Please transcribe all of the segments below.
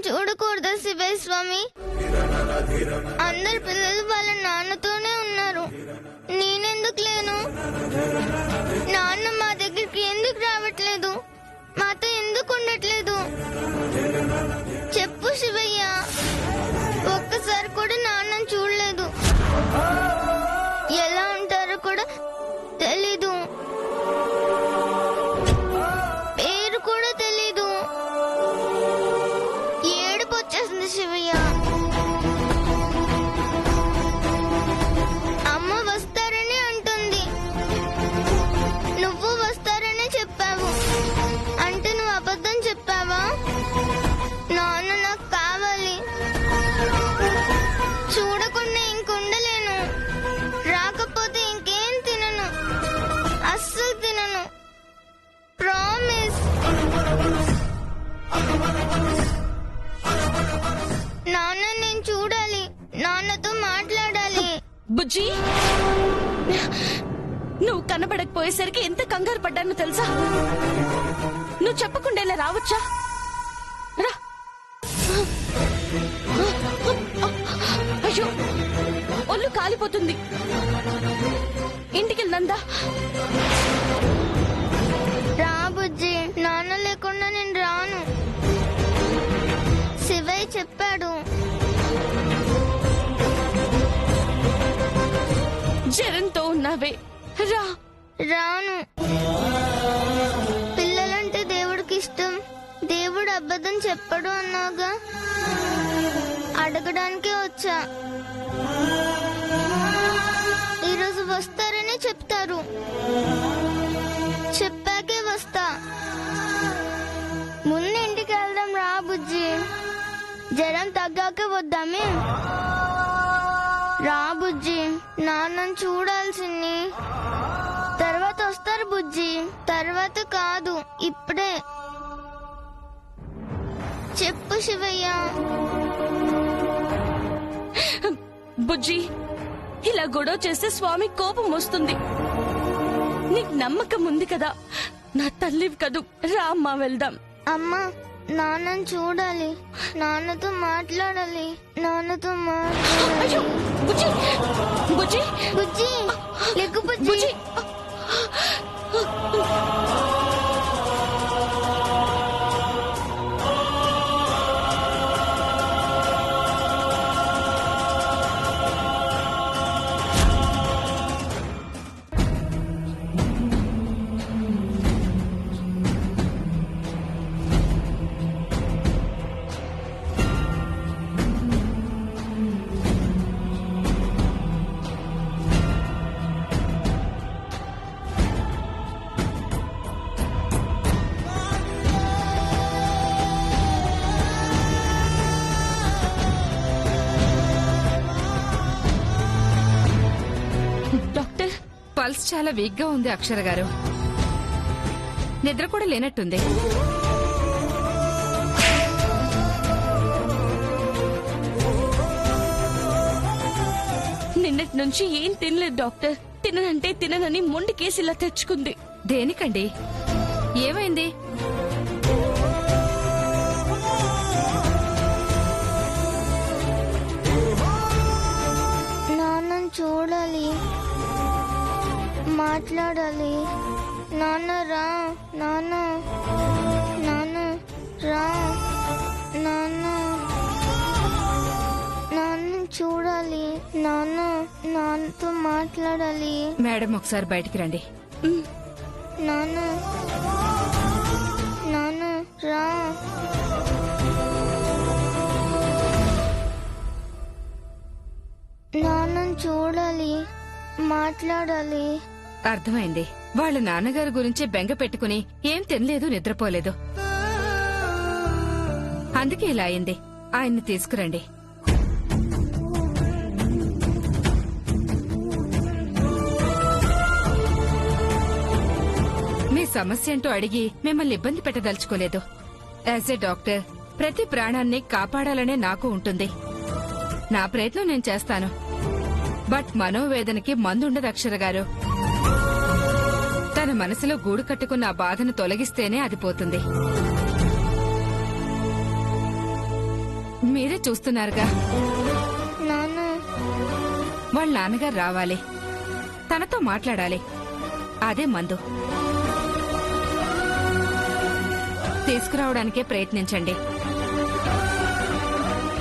చూడకూడదా శివయ్య స్వామి? అందరు పిల్లలు వాళ్ళ నాన్నతోనే ఉన్నారు, నేనెందుకు లేను? నాన్న మా దగ్గరికి ఎందుకు రావట్లేదు? మాతో ఎందుకు ఉండట్లేదు? చెప్పు శివయ్య. ఒక్కసారి కూడా నాన్నని చూడలేదు, ఎలా ఉంటారో కూడా తెలీదు, పేరు కూడా తెలీదు. ఏడుపు వచ్చేసింది శివయ్య. అమ్మ వస్తారని అంటుంది, నువ్వు వస్తారని చెప్పావు, అంటే నువ్వు అబద్ధం చెప్పావా? నాన్న నాకు కావాలి, చూడకుండా ఇంకుండలేను, రాకపోతే ఇంకేం తినను, అస్సలు తినను, ప్రామిస్. నాన్న నేను చూడాలి, నాన్నతో మాట్లాడాలి. బుజ్జి, నువ్వు కనబడకపోయేసరికి ఎంత కంగారు పడ్డానో తెలుసా? నువ్వు చెప్పకుండా ఇలా రావచ్చా? రా. అయ్యో, ఒళ్ళు కాలిపోతుంది. ఇంటికి నందా. రా బుజ్జి, నాన్న లేకుండా నేను రాను. శివయ్య చెప్పాడు. జ్వరంతో ఉన్నావే, రా. రాను. పిల్లలంటే దేవుడికి ఇష్టం, దేవుడు అబద్ధం చెప్పడు అన్నాగా, అడగడానికే వచ్చా. ఈరోజు వస్తారని చెప్తారు, చెప్పాకే వస్తా. ముందు ఇంటికి వెళ్దాం రా బుజ్జి, జ్వరం తగ్గాకే వద్దామే. రా బుజ్జి, నాన్నని చూడాల్సింది. తర్వాత వస్తారు బుజ్జి, తర్వాత కాదు, ఇప్పుడే. చెప్పు శివయ్య. బుజ్జి, ఇలా గొడవ చేస్తే స్వామి కోపం వస్తుంది. నీకు నమ్మకం ఉంది కదా, నా తల్లివి కదూ. రా అమ్మా, వెళ్దాం. అమ్మా, నాన్నని చూడాలి, నాన్నతో మాట్లాడాలి, నాన్నతో అయ్యో, బుజ్జి, బుజ్జి, బుజ్జి లెగ్గు బుజ్జి. పల్స్ చాలా వీక్ గా ఉంది అక్షర గారు, నిద్ర కూడా లేనట్టుంది. నిన్నటి నుంచి ఏం తినలేదు డాక్టర్. తిననంటే తిననని మొండికేసి ఇలా తెచ్చుకుంది. దేనికండి, ఏమైంది? నాన్నని చూడాలి, మాట్లాడాలి. నాన్న రా, నాన్న, నాన్న రా, నాన్న, నాన్న చూడాలి, నాన్న, నాన్నతో మాట్లాడాలి. మేడం ఒకసారి బయటికి రండి. నాన్న, నాన్న రా. నాన్నని చూడాలి, మాట్లాడాలి. అర్థమైంది. వాళ్ళ నాన్నగారి గురించి బెంగ పెట్టుకుని ఏం తినలేదు, నిద్రపోలేదు, అందుకే ఇలా అయింది. ఆయన్ని తీసుకురండి. మీ సమస్య ఏంటో అడిగి మిమ్మల్ని ఇబ్బంది పెట్టదలుచుకోలేదు. యాజ్ ఏ డాక్టర్ ప్రతి ప్రాణాన్ని కాపాడాలనే నాకు ఉంటుంది. నా ప్రయత్నం నేను చేస్తాను. బట్ మనోవేదనకి మందుండదు అక్షర గారు. తన మనసులో గూడు కట్టుకున్న ఆ బాధను తొలగిస్తేనే అది పోతుంది. మీరే చూస్తున్నారుగా, నాన్న వాళ్ళ నాన్నగారు రావాలి, తనతో మాట్లాడాలి. అదే మందు. తీసుకురావడానికే ప్రయత్నించండి.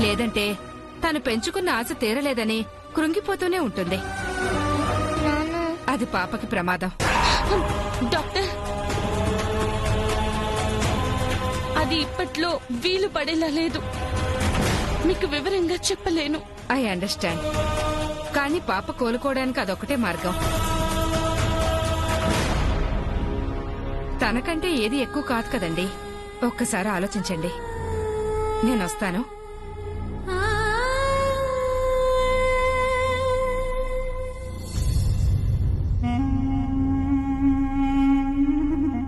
లేదంటే తను పెంచుకున్న ఆశ తీరలేదని కృంగిపోతూనే ఉంటుంది. నాన్న అది పాపకి ప్రమాదం. డాక్టర్, అది ఇప్పట్లో వీలు పడేలా లేదు. మీకు వివరంగా చెప్పలేను. I understand. కానీ పాప కోలుకోవడానికి అదొకటే మార్గం. తనకంటే ఏది ఎక్కువ కాదు కదండి. ఒక్కసారి ఆలోచించండి. నేనొస్తాను.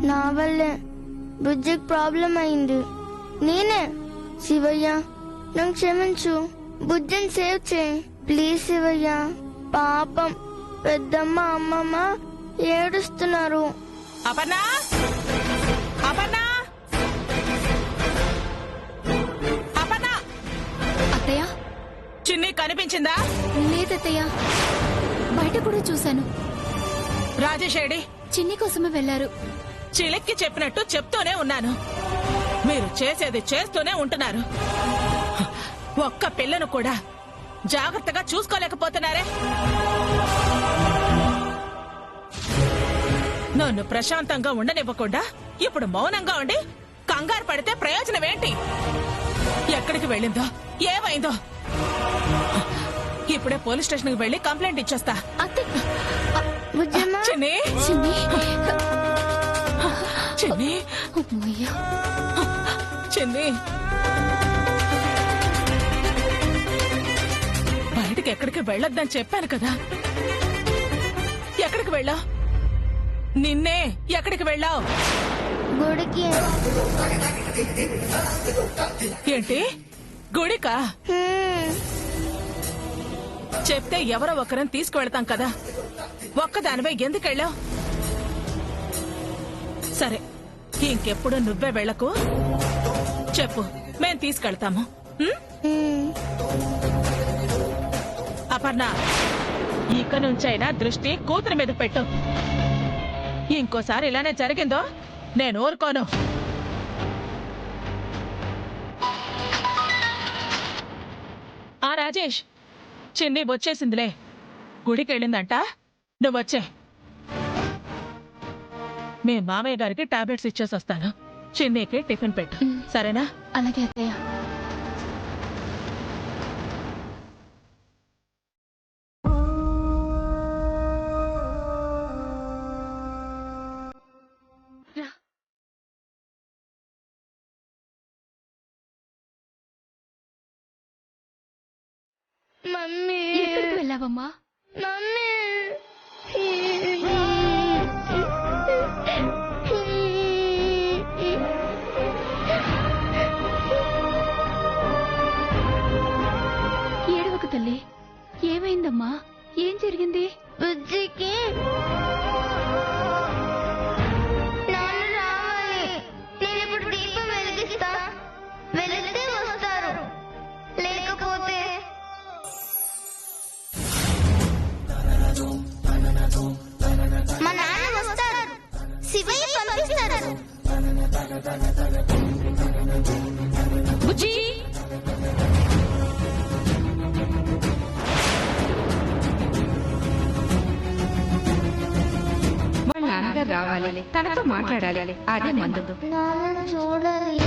నా వల్లే బుజ్జికి ప్రాబ్లం అయింది. నేనే. శివయ్య, నన్ను క్షమించు. బుజ్జిని సేవ్ చేయి ప్లీజ్ శివయ్య. పాపం పెద్దమ్మ అమ్మమ్మ ఏడుస్తున్నారు. అపర్ణ, అపర్ణ, అపర్ణ, అత్తయ్య, చిన్ని కనిపించిందా? లేదత్తయ్య, బయట కూడా చూశాను. రాజేష్ ఏడి? చిన్ని కోసమే వెళ్లారు. చిలిక్కి చెప్పినట్టు చెప్తూనే ఉన్నాను. మీరు చేసేది చేస్తూనే ఉంటున్నారు. ఒక్క పిల్లను కూడా జాగ్రత్తగా చూసుకోలేకపోతున్నారే. నన్ను ప్రశాంతంగా ఉండనివ్వకుండా ఇప్పుడు మౌనంగా ఉండి కంగారు పడితే ప్రయోజనం ఏంటి? ఎక్కడికి వెళ్ళిందో, ఏమైందో? ఇప్పుడే పోలీస్ స్టేషన్కి వెళ్లి కంప్లైంట్ ఇచ్చేస్తా. బుజ్జమ్మ చిన్ని, చిన్ని, చిన్ని, అమ్మయ్య. చిన్ని, బయటికి ఎక్కడికి వెళ్ళొద్దని చెప్పాను కదా. ఎక్కడికి వెళ్ళావు? నిన్నే. ఎక్కడికి వెళ్ళావు? గుడికి. ఏంటి? గుడికా? చెప్తే ఎవరో ఒకరిని తీసుకువెళ్తాం కదా. ఒక్కదానివే ఎందుకు వెళ్ళావు? సరే, ఇంకెప్పుడు నువ్వే వెళ్ళకు. చెప్పు, మేం తీసుకెళ్తాము. అపర్ణ, ఇక నుంచైనా దృష్టి కూతురి మీద పెట్టు. ఇంకోసారి ఇలానే జరిగిందో నేను ఊరుకోను. ఆ రాజేష్, చిన్ని వచ్చేసిందిలే. గుడికి వెళ్ళిందంట. నువ్వొచ్చే. మీ మామయ్య గారికి టాబ్లెట్స్ ఇచ్చేసి వస్తాను. చిన్నికి టిఫిన్ పెట్టు, సరేనా? అలాగే అత్తయ్య. మమ్మీ ఎక్కడికి వెళ్ళావమ్మా? మమ్మీ ఏడవకు తల్లి. ఏమైందమ్మా? ఏం జరిగింది? బుజ్జికి నాన్న రావాలి. నేను ఇప్పుడు దీపం వెలిగిస్తా. వెలిగితే వస్తారు, లేకపోతే మా నాన్న వస్తారు. శివయ్య పంపిస్తారు. బుజ్జి, వాళ్ళ నాన్నగారు రావాలి, తనతో మాట్లాడాలి. అదే మందు. నాన్న చూడాలి.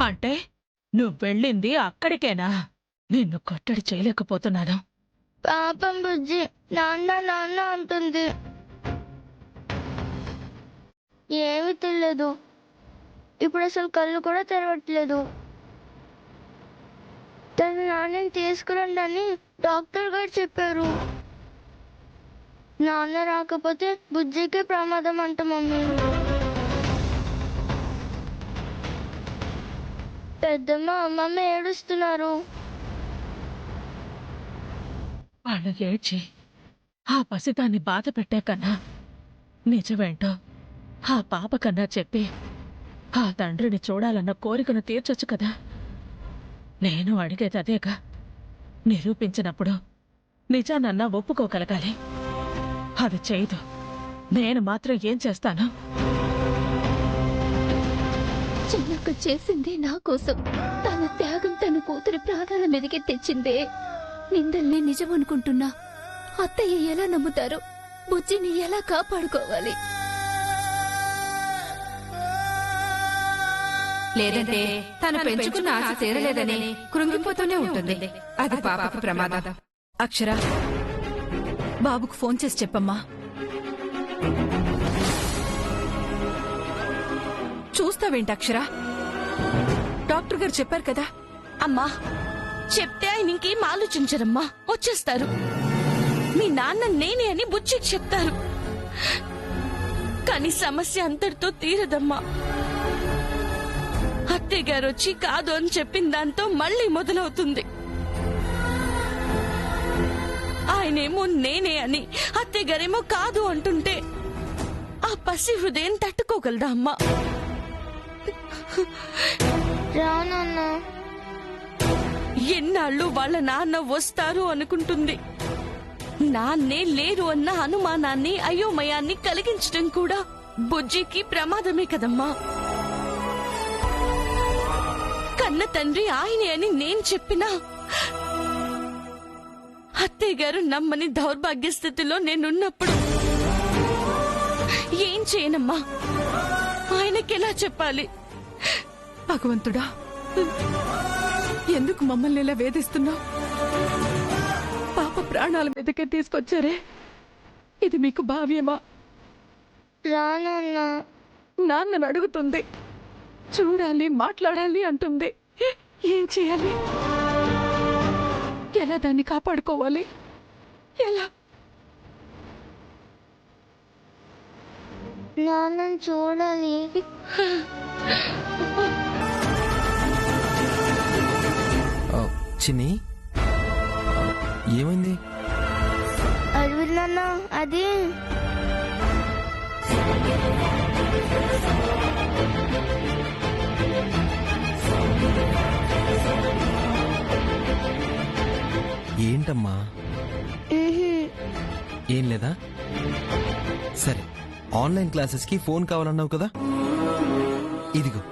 అంటే నువ్వు వెళ్ళింది అక్కడికేనా? నిన్ను కట్టడి చేయలేకపోతున్నాను. పాపం బుజ్జి నాన్న నాన్న అంటుంది. ఏమి తెలియదు. ఇప్పుడు అసలు కళ్ళు కూడా తెరవట్లేదు. తన నాన్నని తీసుకురండి అని డాక్టర్ గారు చెప్పారు. నాన్న రాకపోతే బుజ్జికి ప్రమాదం అంట మమ్మీ. పెద్దమ్మ అమ్మమ్మ ఏడుస్తున్నారు. వాళ్ళు ఏడ్చి ఆ పసిదాన్ని బాధ పెట్టే కన్నా నిజమేంటో ఆ పాప కన్నా చెప్పి ఆ తండ్రిని చూడాలన్న కోరికను తీర్చొచ్చు కదా. నేను అడిగేది అదేగా. నిరూపించినప్పుడు నిజానన్నా ఒప్పుకోగలగాలి. అది చేయదు. నేను మాత్రం ఏం చేస్తాను? చిన్నక్క చేసింది నా కోసం. తన త్యాగం తన కూతురి ప్రాణాల మీదకి తెచ్చిందే. నిందల్ని నిజం అనుకుంటున్నా అత్తయ్య ఎలా నమ్ముతారు? బుజ్జిని ఎలా కాపాడుకోవాలి? లేదంటే తను పెంచుకున్న ఆశ తీరలేదని కృంగిపోతూనే ఉంటుంది. అది పాపకు ప్రమాదం. అక్షర, బాబుకు ఫోన్ చేసి చెప్పమ్మా. చూస్తావేంటి అక్షర? డాక్టర్ గారు చెప్పారు కదా. అమ్మా చెప్తే ఆయన ఇంకేం ఆలోచించరమ్మా, వచ్చేస్తారు. మీ నాన్న నేనే అని బుజ్జికి చెప్తారు. కానీ సమస్య అంతటితో తీరదమ్మా. అత్తయ్య గారు వచ్చి కాదు అని చెప్పిన దాంతో మళ్ళీ మొదలవుతుంది. ఆయనేమో నేనే అని, అత్తయ్య గారేమో కాదు అంటుంటే ఆ పసి హృదయం తట్టుకోగలదా అమ్మా? రానన్నా. ఎన్నాళ్ళు వాళ్ళ నాన్న వస్తారు అనుకుంటుంది. నాన్నే లేరు అన్న అనుమానాన్ని, అయోమయాన్ని కలిగించడం కూడా బుజ్జికి ప్రమాదమే కదమ్మా. కన్న తండ్రి ఆయనే అని నేను చెప్పినా అత్తయ్య గారు నమ్మని దౌర్భాగ్య స్థితిలో నేనున్నప్పుడు ఏం చేయనమ్మా? ఆయనకెలా చెప్పాలి? భగవంతుడా, ఎందుకు మమ్మల్ని ఇలా వేధిస్తున్నావు? పాప ప్రాణాల మీదకే తీసుకొచ్చారే, ఇది మీకు భావ్యమా? రానన్నా. నాన్నను అడుగుతుంది, చూడాలి మాట్లాడాలి అంటుంది. ఏం చేయాలి? ఎలా దాన్ని కాపాడుకోవాలి? ఎలా? నాన్నని చూడాలి. చిన్ని, ఏమైంది? అరవింద్ నాన్న, అది ఏంటమ్మా? ఏం లేదా? సరే, ఆన్లైన్ క్లాసెస్ కి ఫోన్ కావాలన్నావు కదా, ఇదిగో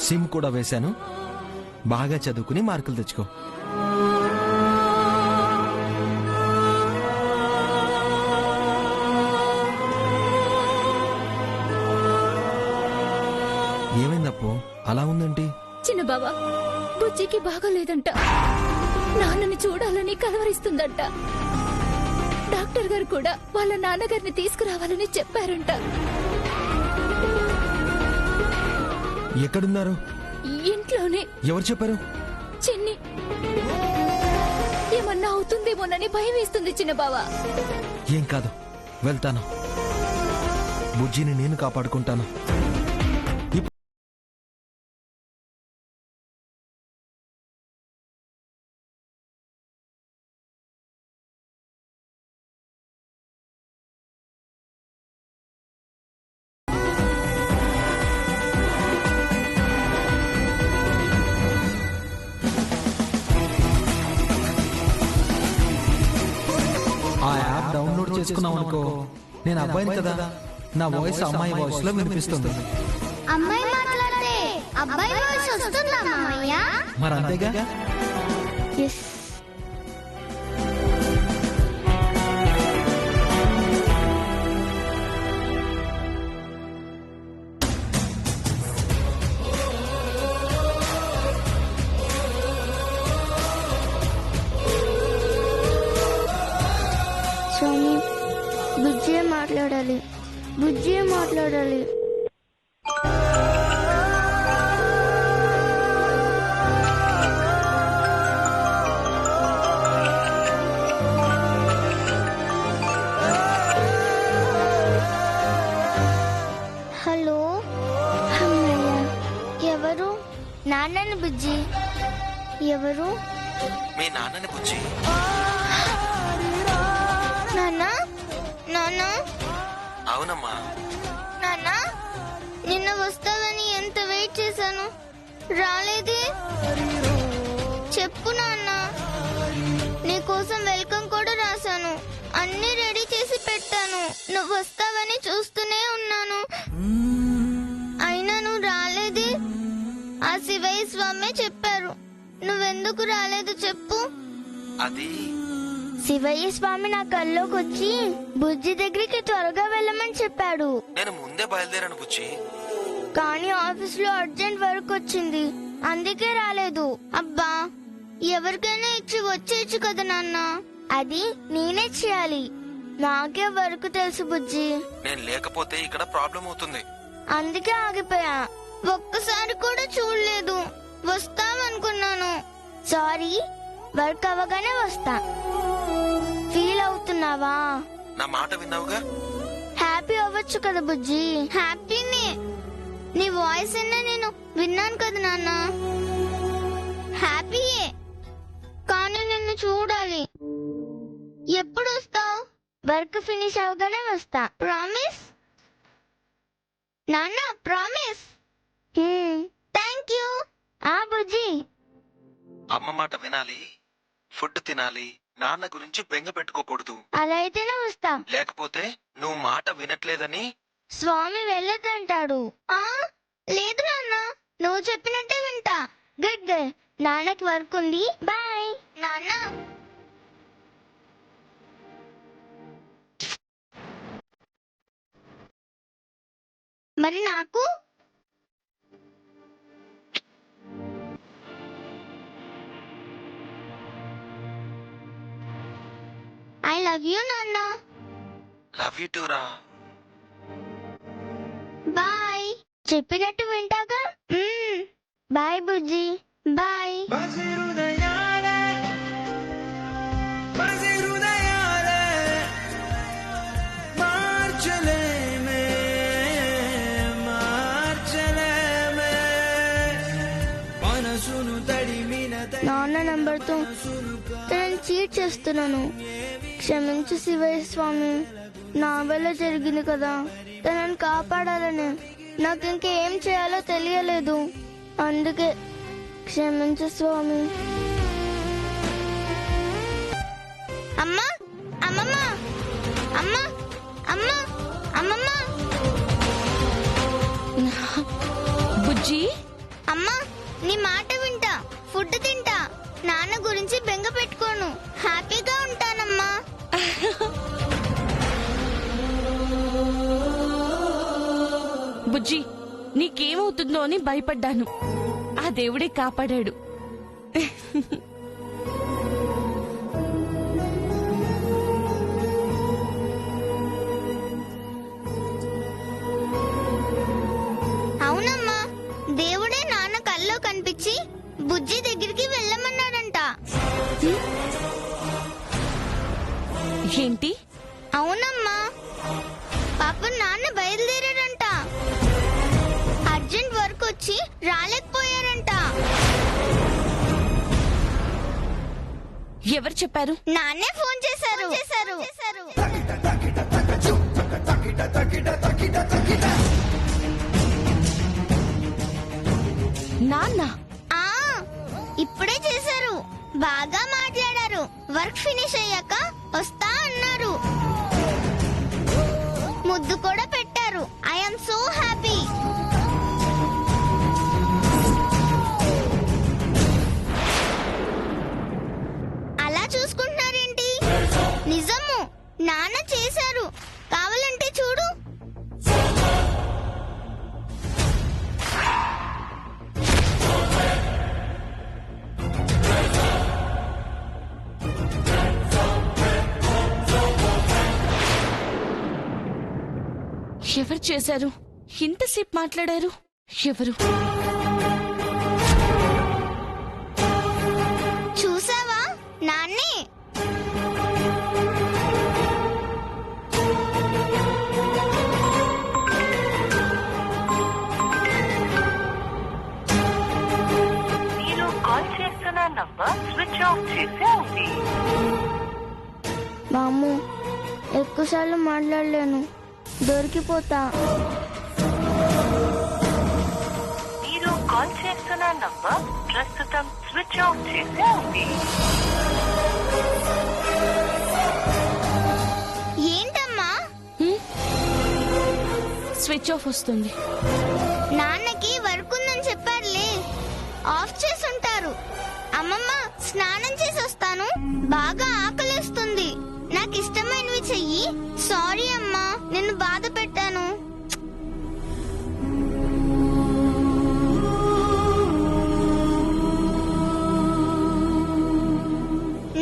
సిమ్ కూడా వేశాను. బాగా చదువుకుని మార్కులు తెచ్చుకో. ఏమైందప్పో అలా ఉందేంటి? చిన్న బావా, బుజ్జికి బాగోలేదంట. నాన్నని చూడాలని కలవరిస్తుందంట. డాక్టర్ గారు కూడా వాళ్ళ నాన్నగారిని తీసుకురావాలని చెప్పారంట. ఎక్కడున్నారు? ఇంట్లోనే. ఎవరు చెప్పారు? చిన్ని. ఏమన్నా అవుతుందేమోనని భయం వేస్తుంది చిన్న బావా. ఏం కాదు, వెళ్తాను. బుజ్జిని నేను కాపాడుకుంటాను. ఆ యాప్ డౌన్లోడ్ చేసుకున్నాం అనుకో, నేను అబ్బాయిని కదా, నా వాయిస్ అమ్మాయి వాయిస్ లో వినిపిస్తుంది. అమ్మాయి మాట్లాడితే అబ్బాయి వాయిస్ వస్తుందా మామయ్య? మరి అంతేగా. ఎస్. స్వామి, బుజ్జే మాట్లాడాలి. బుజ్జే మాట్లాడాలి. హలో. అమ్మయ్య. ఎవరు? నాన్నని బుజ్జి. ఎవరు? మీ నాన్నని బుజ్జి. నాన్న, నాన్న. అవునమ్మా. నాన్న, నిన్న వస్తావని ఎంత వెయిట్ చేశాను. రాలేదే? చెప్పు నాన్న. నీకోసం వెల్కమ్ కూడా రాశాను, అన్ని రెడీ చేసి పెట్టాను. నువ్వు వస్తావని చూస్తూనే ఉన్నాను, అయినా నువ్వు రాలేదే. ఆ శివయ్య స్వామి చెప్పారు. నువ్వెందుకు రాలేదు చెప్పు. అది శివయ్య స్వామి నా కల్లోకి వచ్చి బుజ్జి దగ్గరికి త్వరగా వెళ్ళమని చెప్పాడు. నేను ముందే బయలుదేరాను బుజ్జి. కానీ ఆఫీస్ లో అర్జెంట్ వర్క్ వచ్చింది, అందుకే రాలేదు. అబ్బా, ఎవరికైనా ఇచ్చి వచ్చేయచ్చు కదా నాన్న. అది నేనే చేయాలి, నాకే వర్క్ తెలుసు బుజ్జి. నేను లేకపోతే ఇక్కడ ప్రాబ్లం అవుతుంది. అందుకే ఆగిపోయా. ఒక్కసారి కూడా చూడలేదు. వస్తావనుకున్నాను. సారీ, వర్క్ అవ్వగానే వస్తా. ఫీల్ అవుతున్నావా? నా మాట విన్నావుగా. హ్యాపీ అవ్వచ్చు కదా బుజ్జి. హ్యాపీనే. నీ వాయిస్ అన్నా నేను విన్నాను కదా నాన్న. హ్యాపీయే, కానీ నిన్ను చూడాలి. ఎప్పుడు వస్తావు? వర్క్ ఫినిష్ అవగానే వస్తా. ప్రామిస్ నాన్న, ప్రామిస్. Thank you. ఆ బుజ్జి, అమ్మ మాట వినాలి, ఫుడ్ తినాలి, నాన్న గురించి బెంగ పెట్టుకోకూడదు. అలా అయితేనే వస్తా. లేకపోతే నువ్వు మాట వినట్లేదని స్వామి వెళ్ళొద్దంటాడు. లేదు నాన్న, నువ్వు చెప్పినట్టే వింటా. Good girl. నాన్నకి వర్క్ ఉంది, బాయ్. నాన్న, మరి నాకు? ఐ లవ్ యూ నాన్న. లవ్ యూ టూ రా. బాయ్. చెప్పినట్టు వింటాగా. బాయ్ బుజ్జి, బాయ్. నాన్న నంబర్తో తనని చీట్ చేస్తున్నాను. క్షమించు శివయ్య స్వామి, నా వల్ల జరిగింది కదా. తనని కాపాడాలని నాకు ఇంకేం చేయాలో తెలియలేదు, అందుకే క్షమించు స్వామి. అమ్మా, అమ్మమ్మ, అమ్మా, అమ్మా, అమ్మమ్మ. బుజ్జి, అమ్మా, నీ మాట వింటా, ఫుడ్ తింటా, నాన్న గురించి బెంగ పెట్టుకోను, హ్యాపీగా ఉంటానమ్మా. బుజ్జి, నీకేమవుతుందో అని భయపడ్డాను. ఆ దేవుడే కాపాడాడు. అవునమ్మా, దేవుడే నాన్న కల్లో కనిపించి బుజ్జి దగ్గరికి వెళ్ళమన్నాడంట. ఏంటి? అవునమ్మా, పాపం నాన్న బయలుదేరాడంట. అర్జెంట్ వర్క్ వచ్చి రాలేకపోయారంట. ఎవరు చెప్పారు? నాన్నే ఫోన్ చేశారు. నాన్న? ఇప్పుడే చేశారు. బాగా మాట్లాడారు. వర్క్ ఫినిష్ అయ్యాక వస్తా అన్నారు. ముద్దు కూడా పెట్టారు. I'm so happy. అలా చూసుకుంటున్నారేంటి? నిజము, నాన్న చేశారు. కావాలంటే చూడు. ఎవరు చేశారు? ఇంతసేపు మాట్లాడారు ఎవరు? చూసావా, నాన్నే. మీరు కాల్ చేస్తున్న నంబర్ స్విచ్ ఆఫ్ చేసే ఉంది. మాము, ఎక్కువసార్లు మాట్లాడలేను, దొరికిపోతా. మీరు కాల్ చేస్తున్న నంబర్ ప్రస్తుతం స్విచ్ ఆఫ్ చేసి ఉంది. ఏంటమ్మా? స్విచ్ ఆఫ్ వస్తుంది. నాన్నకి వర్క్ ఉందని చెప్పారులే, ఆఫ్ చేసి ఉంటారు. అమ్మమ్మ, స్నానం చేసి వస్తాను, బాగా ఆకలిస్తుంది, నాకు ఇష్టమైనవి చెయ్యి. సారీ అమ్మా, నిన్ను బాధ పెట్టాను.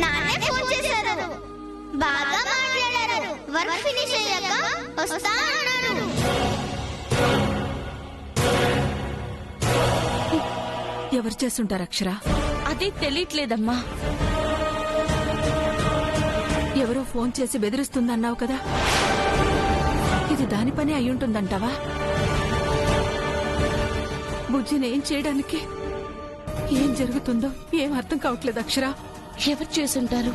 నాన్నే ఫోన్ చేశారు, బాగా మాట్లాడారు, వర్క్ ఫినిష్ అయ్యాక వస్తా అన్నారు. ఎవరు చేస్తుంటారు అక్షర? అది తెలియట్లేదమ్మా. ఎవరో ఫోన్ చేసి బెదిరిస్తుందన్నావు కదా, ఇది దాని పని అయ్యుంటుందంటావా? బుజ్జిని ఏం చేయడానికి? ఏం జరుగుతుందో ఏం అర్థం కావట్లేదు అక్షర. ఎవరు చేసుంటారు?